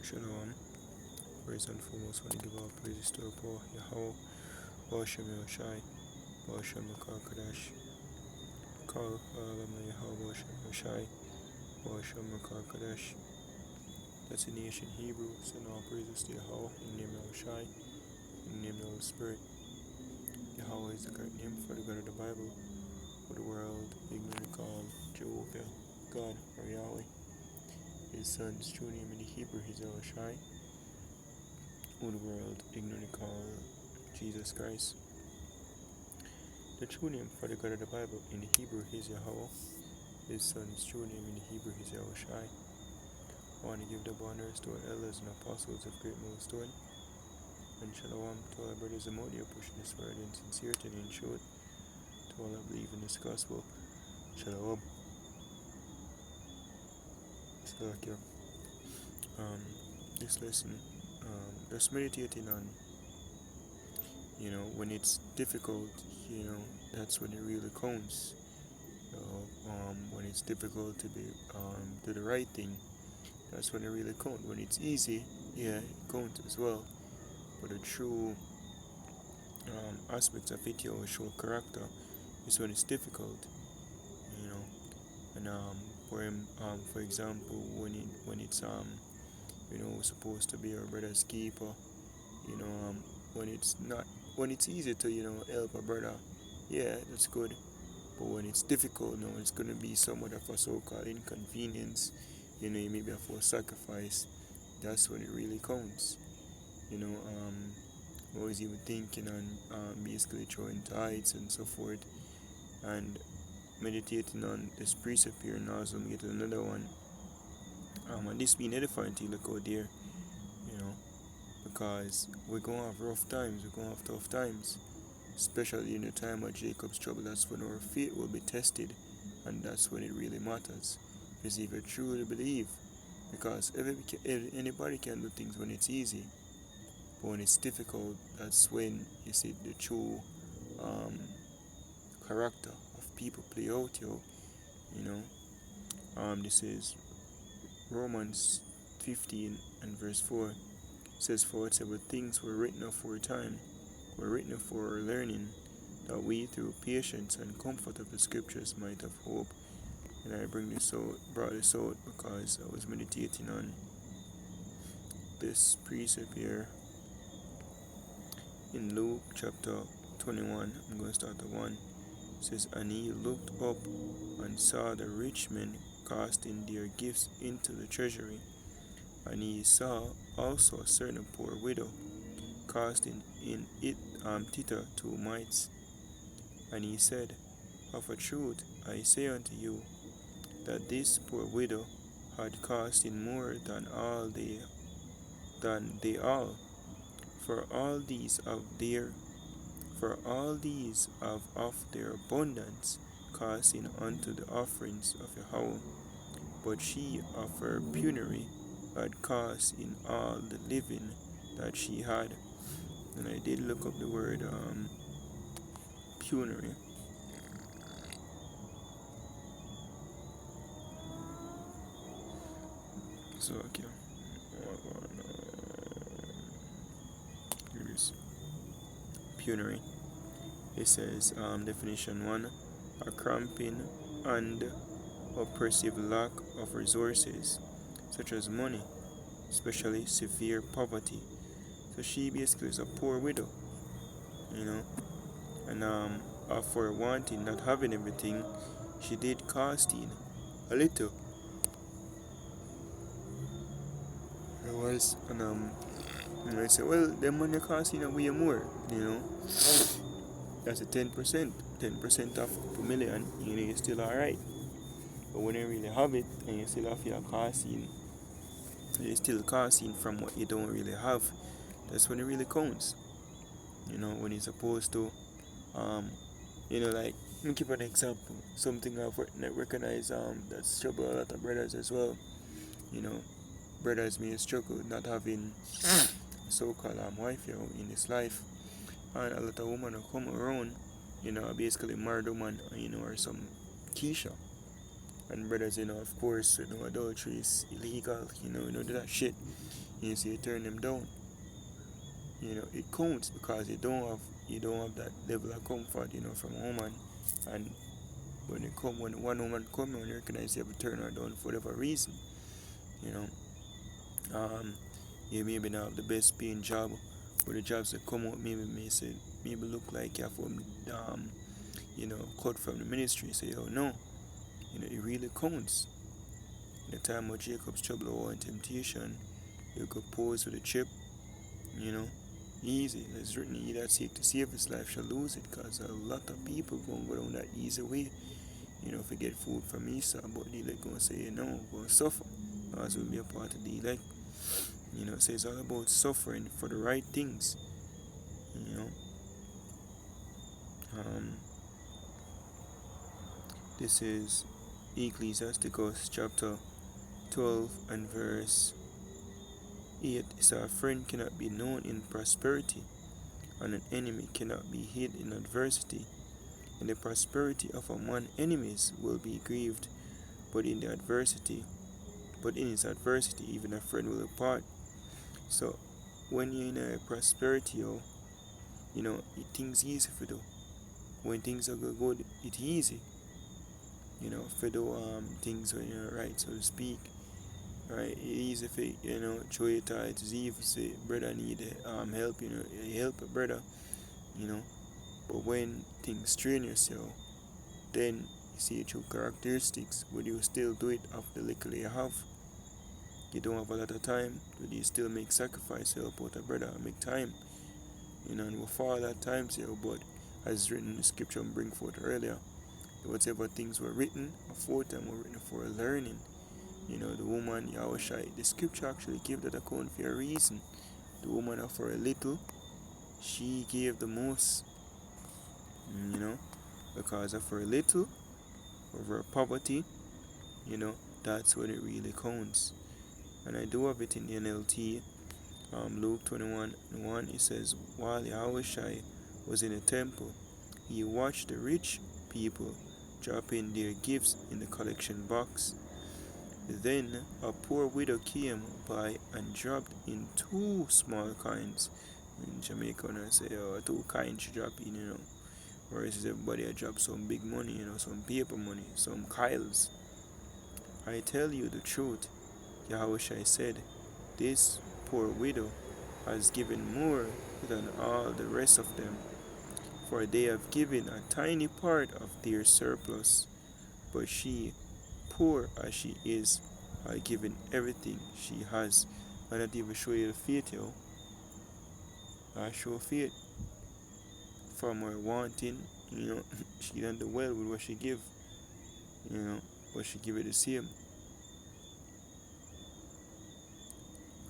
Shalom. First and foremost, want to give all praises to our poor Yahweh, Bashem Yoshai, Bashem Makakadash, Kal Alam Yahweh, Bashem Yoshai, Bashem Makakadash. That's in ancient Hebrew, send all praises to Yahweh, in the name of Yoshai, in the name of the Holy Spirit. Yahweh is the correct name for the God of the Bible, for the world ignorantly called Jehovah, God, or Yahweh. His son's true name in the Hebrew is Yoshai, who the world ignorantly called Jesus Christ. The true name for the God of the Bible in the Hebrew is Yahweh. His son's true name in the Hebrew is Yahushai. I want to give the honors to our elders and apostles of Great Millstone, and shalom to our brothers and mothers pushing this word in sincerity and in truth, to all that believe in this gospel. Shalom. So, okay. This lesson, just meditating on, when it's difficult, that's when it really counts. When it's difficult to do the right thing, that's when it really counts. When it's easy, yeah, it counts as well. But the true aspects of it, show character, is when it's difficult, you know. And for example, when it's supposed to be our brother's keeper, you know, when it's not, when it's easy to help a brother, yeah, that's good. But when it's difficult, it's gonna be somewhat of a so-called inconvenience. You maybe a for sacrifice. That's when it really counts. You know, I was even thinking on basically throwing tithes and so forth, and meditating on this precept here, and also get another one. And this being edifying to you, look out there, you know, because we're gonna have rough times, we're gonna have tough times, especially in the time of Jacob's trouble. That's when our faith will be tested, and that's when it really matters. Because if you truly believe, because anybody can do things when it's easy, but when it's difficult, that's when you see the true character of people play out, you know. This is Romans 15 and verse 4. It says, "For whatever things were written aforetime were written for our learning, that we through patience and comfort of the scriptures might have hope." And I brought this out because I was meditating on this precept here in Luke chapter 21. I'm going to start at 1. It says, "And he looked up and saw the rich men casting their gifts into the treasury. And he saw also a certain poor widow casting in it thither 2 mites. And he said, Of a truth I say unto you, that this poor widow had cast in more than they all. For all these have of their abundance cast in unto the offerings of Yahweh. But she of her penury had cast in all the living that she had." And I did look up the word penury. So okay, here it is. Penury. It says definition 1: a cramping and oppressive lack of resources, such as money, especially severe poverty. So she basically is a poor widow, and for wanting, not having everything, she did cast in a little. It was, and I said, well, the money cost in a way more, That's a 10%. 10% of a million, you're still alright. But when you really have it, and you still have your casting, you're still casting from what you don't really have, that's when it really counts. When you're supposed to, like, let me give an example. Something I've recognized that's trouble a lot of brothers as well. Brothers may struggle not having so-called wife in this life, and a lot of women will come around, basically married woman, or some Keisha, And brothers, of course, adultery is illegal, do that shit. So you turn them down. It counts because you don't have that level of comfort, from a woman. And when one woman come and you recognize you have to turn her down for whatever reason, you know, um, you maybe not have the best paying job, or the jobs that come out maybe look like you're from cut from the ministry. Say, oh no, it really counts. In the time of Jacob's trouble or in temptation, you could pose with a chip, you know, easy. It's written, he that seek to save his life shall lose it, because a lot of people going to go down that easy way, if you get food from Esau, but the elect going to say, no, going to suffer, as will be a part of the elect. So it's all about suffering for the right things, you know. Um, this is Ecclesiasticus chapter 12 and verse 8. It says, a friend cannot be known in prosperity, and an enemy cannot be hid in adversity. In the prosperity of a man, enemies will be grieved, but in his adversity, even a friend will depart. So when you're in a prosperity, things easy for do. When things are good, it's easy. For do things when you're right, so to speak. Right, it's easy for show your tight. It's easy to say brother need help. You help a brother. You know, but when things strain yourself, then you see your true characteristics. Would you still do it after the little you have? You don't have a lot of time, but you still make sacrifice to help out a brother, make time. And before that time, but as written in the scripture and bring forth earlier, whatever things were written aforetime were written for learning. The woman Yahushai, the scripture actually gave that account for a reason. The woman for a little, she gave the most, because of her little, of her poverty, that's when it really counts. And I do have it in the NLT, Luke 21:1, it says, while Yahushai was in the temple, he watched the rich people drop in their gifts in the collection box. Then a poor widow came by and dropped in 2 small coins. In Jamaica, when I say, 2 coins she drop in, whereas everybody drop some big money, some paper money, some kiles. I tell you the truth, Yahushua said, this poor widow has given more than all the rest of them, for they have given a tiny part of their surplus, but she, poor as she is, has given everything she has. And not even show you the faith, I show faith from her wanting, she done the well with what she give, but she give it the same.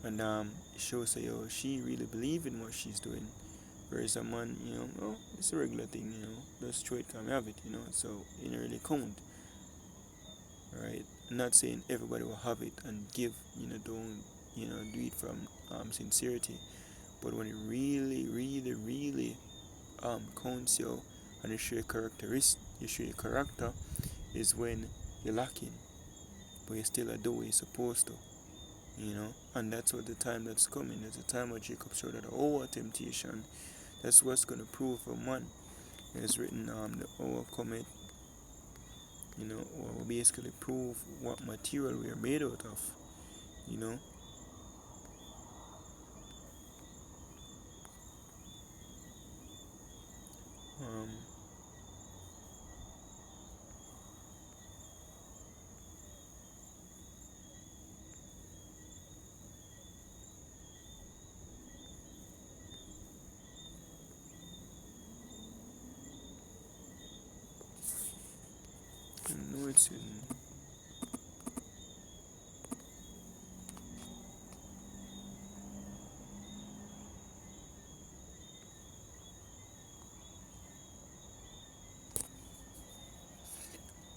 And it shows that she really believe in what she's doing. Whereas a man, it's a regular thing, just throw it come have it, so it don't really count. Right? I'm not saying everybody will have it and give, don't do it from sincerity. But when it really, really, really counts and you show your character is when you're lacking, but you still do what you're supposed to. And that's what the time that's coming. There's a time where Jacob showed that our temptation, that's what's going to prove a man. It's written, the hour cometh, or basically prove what material we are made out of, um, I know it's in.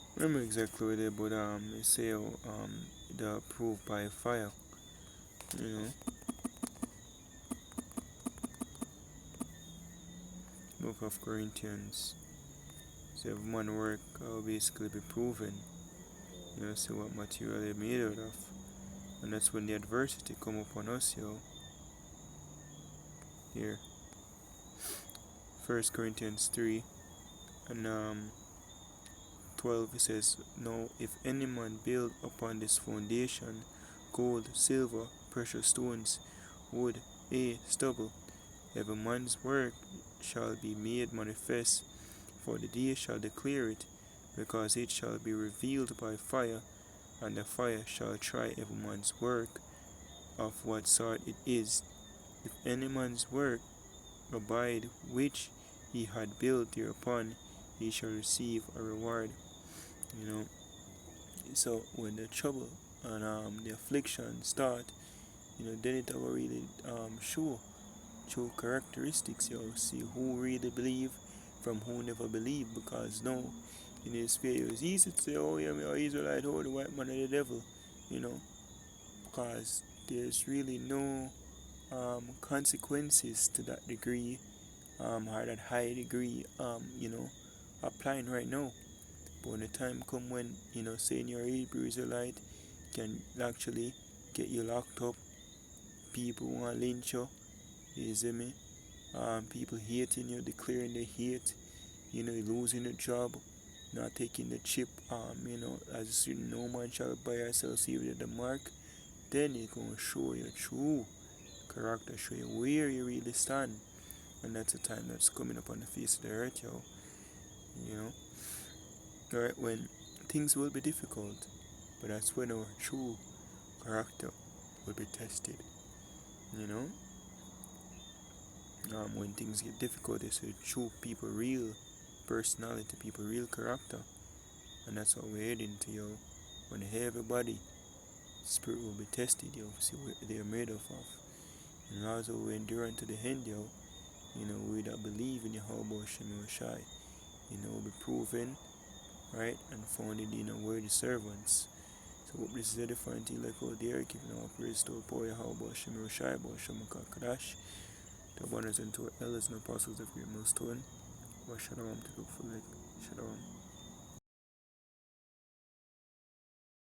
I don't remember exactly what it, but it say the proof by fire, you know. Book of Corinthians. So if man work, will basically be proven, See what material they're made out of. And that's when the adversity come upon us, here. 1 Corinthians 3 and 12, it says, "Now if any man build upon this foundation gold, silver, precious stones, wood, hay, stubble, every man's work shall be made manifest, for the day shall declare it, because it shall be revealed by fire, and the fire shall try every man's work of what sort it is. If any man's work abide which he had built thereupon, he shall receive a reward." You know, so when the trouble and the affliction start, then it will really show characteristics, see who really believe from who never believe, because now in this sphere it's easy to say, oh yeah, me are Israelite, oh the white man is the devil, you know, because there's really no consequences to that degree, or that high degree, applying right now. But when the time come when, saying you're a Hebrew Israelite can actually get you locked up, people want to lynch you see me? People hating you, declaring they hate, losing a job, not taking the chip, as no man shall buy or sell save you the mark, then it's going to show your true character, show you where you really stand. And that's the time that's coming up on the face of the earth, you know. Alright, when things will be difficult, but that's when our true character will be tested, you know. When things get difficult, they say true people, real personality, people, real character, and that's what we're heading to, when everybody spirit will be tested, see what they are made of. And also we endure unto the end, we that believe in Yahweh Shem Shai, will be proven, right, and founded in a worthy servants. So hope this is edifying to you like out there, giving our praise to our poor Yahweh Shem Shai, Shem Kadash, to abundance and to our elders and apostles of your milestone. Shalom to the full. Shalom.